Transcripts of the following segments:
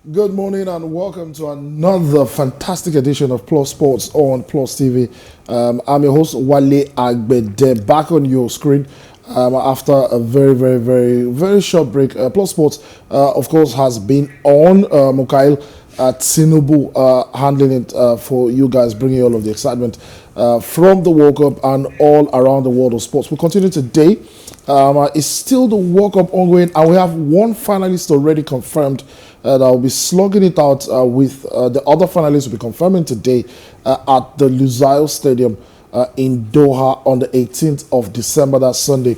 Good morning and welcome to another fantastic edition of Plus Sports on Plus TV. I'm your host Wale Agbede, back on your screen after a very short break. Plus Sports, of course, has been on. Mukail Tinubu handling it for you guys, bringing all of the excitement from the World Cup and all around the world of sports. We continue today. It's still the World Cup ongoing, and we have one finalist already confirmed that will be slugging it out with the other finalists will be confirming today at the Lusail Stadium in Doha on the 18th of December, that Sunday,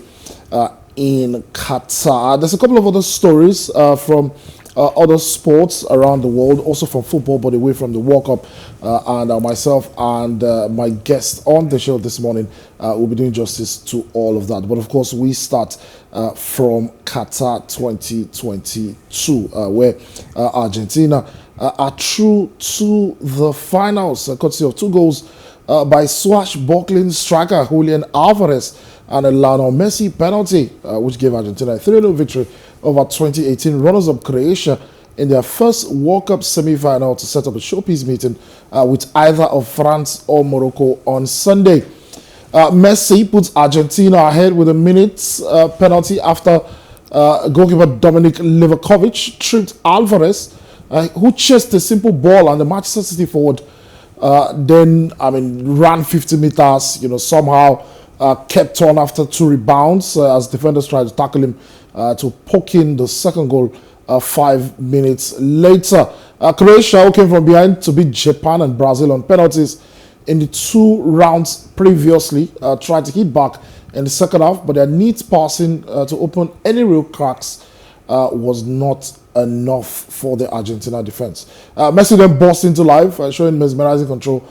in Qatar. There's a couple of other stories from other sports around the world, also from football, but away from the World Cup. And myself and my guest on the show this morning will be doing justice to all of that. But of course, we start from Qatar 2022, where Argentina are through to the finals, courtesy of 2 goals by swashbuckling striker Julian Alvarez and a Lionel Messi penalty, which gave Argentina a 3-0 victory over 2018 runners-up Croatia in their first World Cup semi-final to set up a showpiece meeting with either of France or Morocco on Sunday. Messi puts Argentina ahead with a minute's penalty after goalkeeper Dominik Livakovic tripped Alvarez, who chased a simple ball, and the Manchester City forward then ran 50 meters, somehow kept on after 2 rebounds as defenders tried to tackle him to poke in the second goal 5 minutes later. Croatia, who came from behind to beat Japan and Brazil on penalties in the 2 rounds previously, tried to hit back in the second half, but their neat passing to open any real cracks was not enough for the Argentina defense. Messi then burst into life, showing mesmerizing control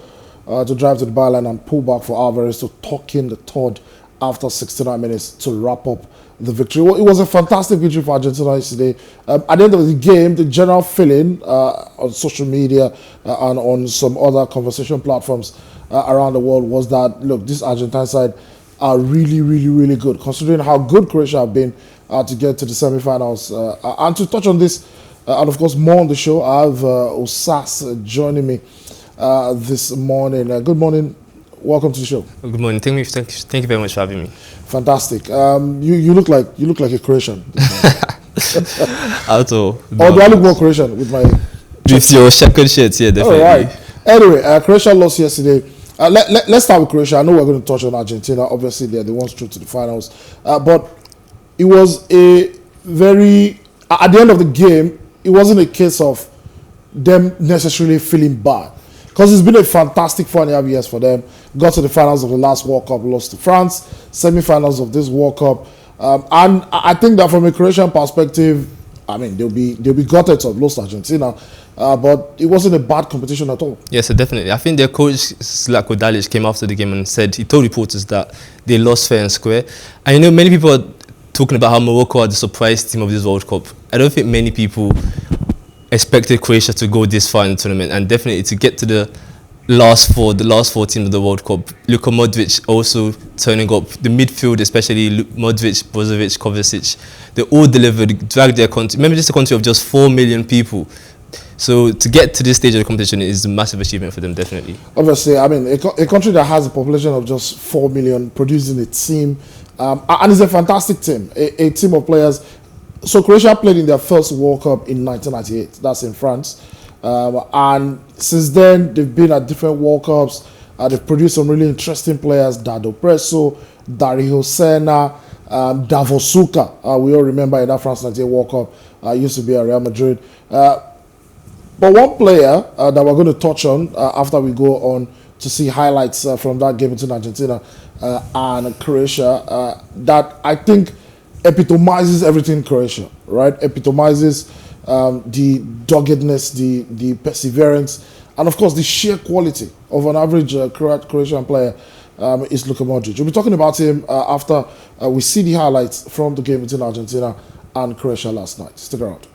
to drive to the byline and pull back for Alvarez to tuck in the third after 69 minutes to wrap up the victory. Well, it was a fantastic victory for Argentina yesterday. At the end of the game, the general feeling on social media and on some other conversation platforms around the world was that, look, this Argentine side are really good, considering how good Croatia have been to get to the semi-finals. And to touch on this, and of course more on the show, I have Osas joining me this morning. Good morning. Welcome to the show. Good morning. Thank you very much for having me. Fantastic. You look like a Croatian. Also, or do I look more Croatian with my? With your second shirt, yeah, definitely. All right. Anyway, Croatia lost yesterday. Let's start with Croatia. I know we're going to touch on Argentina. Obviously, they're the ones through to the finals. But it was a very at the end of the game, it wasn't a case of them necessarily feeling bad. Because it's been a fantastic 4.5 years for them. Got to the finals of the last World Cup, lost to France, semi-finals of this World Cup. And I think that from a Croatian perspective, they'll be gutted to have lost Argentina. But it wasn't a bad competition at all. Yes, definitely. I think their coach, Zlatko Dalic, came after the game and said, he told reporters that they lost fair and square. And many people are talking about how Morocco are the surprise team of this World Cup. I don't think many people expected Croatia to go this far in the tournament, and definitely to get to the last four teams of the World Cup. Luka Modric also turning up. The midfield, especially Modric, Brozovic, Kovacic, they all delivered, dragged their country. Remember, this is a country of just 4 million people. So to get to this stage of the competition is a massive achievement for them, definitely. Obviously, a country that has a population of just 4 million producing a team, and it's a fantastic team, a team of players. So Croatia played in their first World Cup in 1998. That's in France. And since then, they've been at different World Cups. They've produced some really interesting players. Dado Presso, Dario Sena, Davosuka. We all remember in that France 98 World Cup. Used to be at Real Madrid. But one player that we're going to touch on after we go on to see highlights from that game between Argentina and Croatia that I think epitomizes everything Croatia, right? Epitomizes the doggedness, the perseverance, and of course the sheer quality of an average Croatian player is Luka Modric. We'll be talking about him after we see the highlights from the game between Argentina and Croatia last night. Stick around.